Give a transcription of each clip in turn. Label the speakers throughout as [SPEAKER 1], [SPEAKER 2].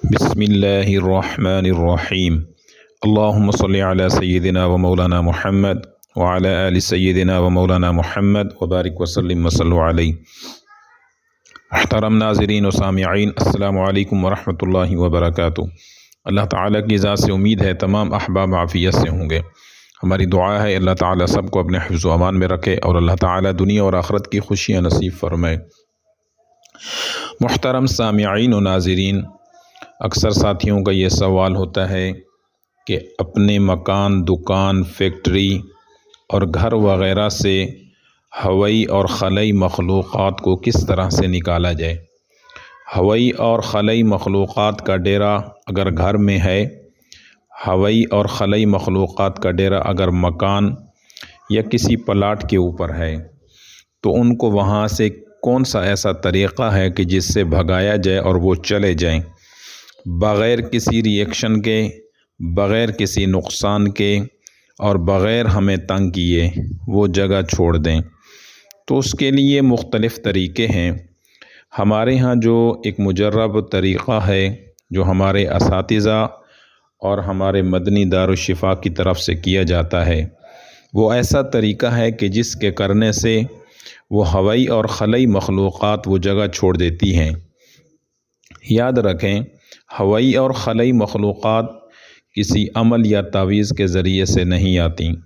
[SPEAKER 1] बिस्मिल्लाहिर्रहमानिर्रहीम। अल्लाहुम्मा सल्लि अला सय्यिदिना व मौलाना मुहम्मद व अला आलि सय्यिदिना व मौलाना मुहम्मद व बारिक वसल्लिम वसल्लु अलैहि। मुहतरम नाज़रीन व सामिईन, अस्सलामु अलैकुम व रहमतुल्लाहि व बरकातुहू। अल्लाह ताला की ज़ात से उम्मीद है तमाम अहबाब आफ़ियत से होंगे। हमारी दुआ है अल्लाह ताला सबको अपने हिफ्ज़ व अमान में रखे और अल्लाह ताला दुनिया और आखिरत की खुशियाँ नसीब फरमाए। मुहतरम सामिईन व नाज़रीन, अक्सर साथियों का ये सवाल होता है कि अपने मकान, दुकान, फैक्ट्री और घर वग़ैरह से हवाई और खलाई मखलूक़ात को किस तरह से निकाला जाए। हवाई और खलाई मखलूक़ात का डेरा अगर घर में है, हवाई और खलाई मखलूक़ात का डेरा अगर मकान या किसी प्लाट के ऊपर है, तो उनको वहाँ से कौन सा ऐसा तरीक़ा है कि जिससे भगाया जाए और वो चले जाएं, बग़ैर किसी रिएक्शन के, बग़ैर किसी नुकसान के और बग़ैर हमें तंग किए वो जगह छोड़ दें। तो उसके लिए मुख्तलिफ़ तरीक़े हैं। हमारे यहाँ जो एक मुजर्रब तरीक़ा है, जो हमारे असातिज़ा और हमारे मदनी दारुश्शिफ़ा की तरफ़ से किया जाता है, वो ऐसा तरीक़ा है कि जिसके करने से वो हवाई और खलाई मखलूक़ात वो जगह छोड़ देती हैं। याद रखें, हवाई और खलाई मखलूक़ात किसी अमल या तावीज़ के ज़रिए से नहीं आती।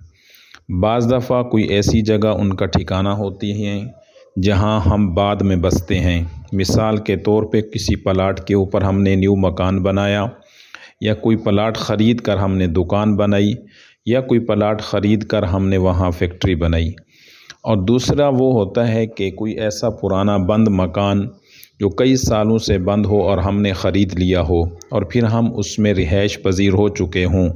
[SPEAKER 1] बाज़ दफ़ा कोई ऐसी जगह उनका ठिकाना होती है जहां हम बाद में बसते हैं। मिसाल के तौर पे किसी प्लाट के ऊपर हमने न्यू मकान बनाया, या कोई प्लाट ख़रीद कर हमने दुकान बनाई, या कोई प्लाट ख़रीद कर हमने वहां फैक्ट्री बनाई। और दूसरा वो होता है कि कोई ऐसा पुराना बंद मकान जो कई सालों से बंद हो और हमने ख़रीद लिया हो और फिर हम उसमें रिहाइश पजीर हो चुके हों।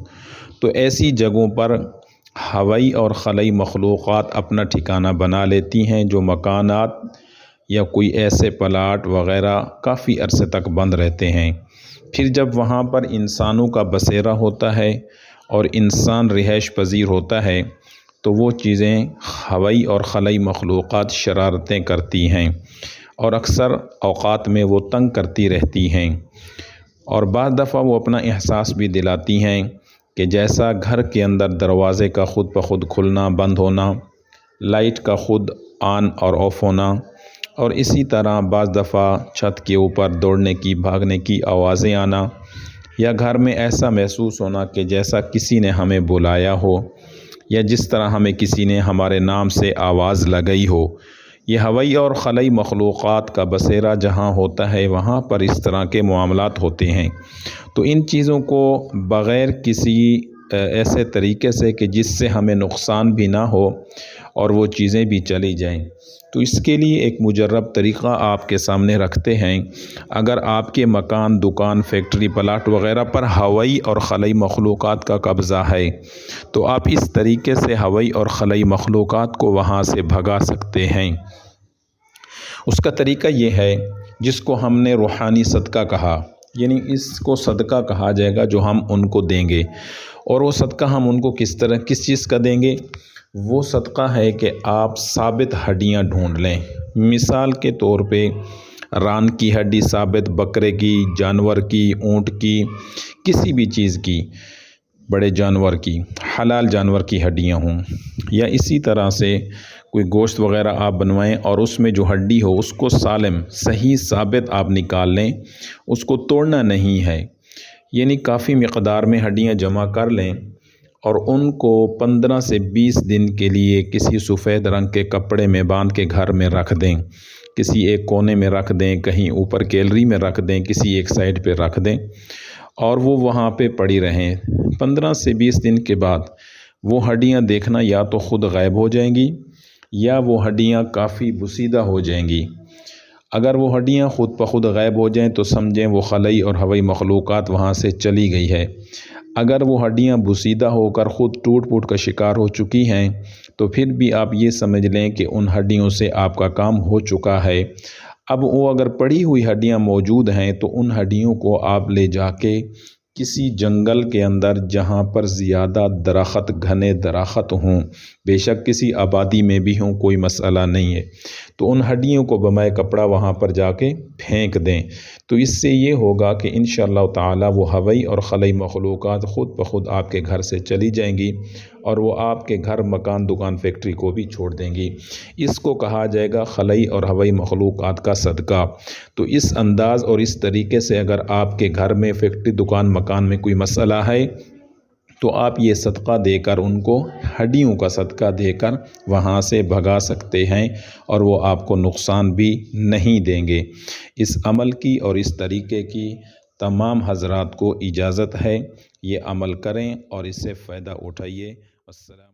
[SPEAKER 1] तो ऐसी जगहों पर हवाई और खलाई मखलूक़ात अपना ठिकाना बना लेती हैं, जो मकानात या कोई ऐसे प्लाट वग़ैरह काफ़ी अरसे तक बंद रहते हैं। फिर जब वहाँ पर इंसानों का बसेरा होता है और इंसान रिहाइश पजीर होता है, तो वो चीज़ें हवाई और खलाई मखलूक़ात शरारतें करती हैं और अक्सर औक़ात में वो तंग करती रहती हैं। और बाज़ दफ़ा वो अपना एहसास भी दिलाती हैं कि जैसा घर के अंदर दरवाज़े का ख़ुद ब खुद खुलना बंद होना, लाइट का ख़ुद ऑन और ऑफ़ होना, और इसी तरह बाज़ दफ़ा छत के ऊपर दौड़ने की, भागने की आवाज़ें आना, या घर में ऐसा महसूस होना कि जैसा किसी ने हमें बुलाया हो या जिस तरह हमें किसी ने हमारे नाम से आवाज़ लगाई हो। ये हवाई और खलाई मखलूक़ात का बसेरा जहाँ होता है, वहाँ पर इस तरह के मामलात होते हैं। तो इन चीज़ों को बग़ैर किसी ऐसे तरीके से कि जिससे हमें नुकसान भी ना हो और वो चीज़ें भी चली जाएं, तो इसके लिए एक मुजर्रब तरीक़ा आपके सामने रखते हैं। अगर आपके मकान, दुकान, फैक्ट्री, प्लाट वग़ैरह पर हवाई और खलाई मखलूक़ात का कब्ज़ा है, तो आप इस तरीके से हवाई और खलाई मखलूक़ात को वहाँ से भगा सकते हैं। उसका तरीका ये है, जिसको हमने रूहानी सदका कहा, यानी इसको सदका कहा जाएगा जो हम उनको देंगे। और वो सदका हम उनको किस तरह, किस चीज़ का देंगे? वो सदका है कि आप साबित हड्डियाँ ढूंढ लें। मिसाल के तौर पे रान की हड्डी साबित, बकरे की, जानवर की, ऊँट की, किसी भी चीज़ की, बड़े जानवर की, हलाल जानवर की हड्डियाँ हों, या इसी तरह से कोई गोश्त वग़ैरह आप बनवाएं और उसमें जो हड्डी हो उसको सालिम, सही, साबित आप निकाल लें, उसको तोड़ना नहीं है। यानी काफ़ी मिक़दार में हड्डियाँ जमा कर लें और उनको 15 से 20 दिन के लिए किसी सफ़ेद रंग के कपड़े में बांध के घर में रख दें। किसी एक कोने में रख दें, कहीं ऊपर गैलरी में रख दें, किसी एक साइड पे रख दें और वो वहाँ पे पड़ी रहें। 15 से 20 दिन के बाद वो हड्डियाँ देखना या तो ख़ुद गायब हो जाएंगी या वो हड्डियाँ काफ़ी बुसीदा हो जाएंगी। अगर वो हड्डियाँ ख़ुद ब खुद गायब हो जाएं तो समझें वो खलाई और हवाई मखलूक़ात वहाँ से चली गई है। अगर वो हड्डियाँ बुसीदा होकर ख़ुद टूट फूट का शिकार हो चुकी हैं, तो फिर भी आप ये समझ लें कि उन हड्डियों से आपका काम हो चुका है। अब वो अगर पड़ी हुई हड्डियाँ मौजूद हैं, तो उन हड्डियों को आप ले जाके किसी जंगल के अंदर जहाँ पर ज़्यादा दरख्त, घने दरख्त हों, बेशक किसी आबादी में भी हों, कोई मसला नहीं है, तो उन हड्डियों को बमाए कपड़ा वहाँ पर जाके फेंक दें। तो इससे ये होगा कि इंशाअल्लाह ताला वो हवाई और खलाई मखलूक़ात ख़ुद ब खुद आपके घर से चली जाएंगी और वो आपके घर, मकान, दुकान, फैक्ट्री को भी छोड़ देंगी। इसको कहा जाएगा खलाई और हवाई मखलूक़ात का सदका। तो इस अंदाज़ और इस तरीके से अगर आपके घर में, फैक्ट्री, दुकान, मकान में कोई मसला है तो आप ये सदका देकर, उनको हड्डियों का सदका देकर वहाँ से भगा सकते हैं और वो आपको नुकसान भी नहीं देंगे। इस अमल की और इस तरीके की तमाम हज़रात को इजाज़त है। ये अमल करें और इससे फ़ायदा उठाइए। अस्सलाम।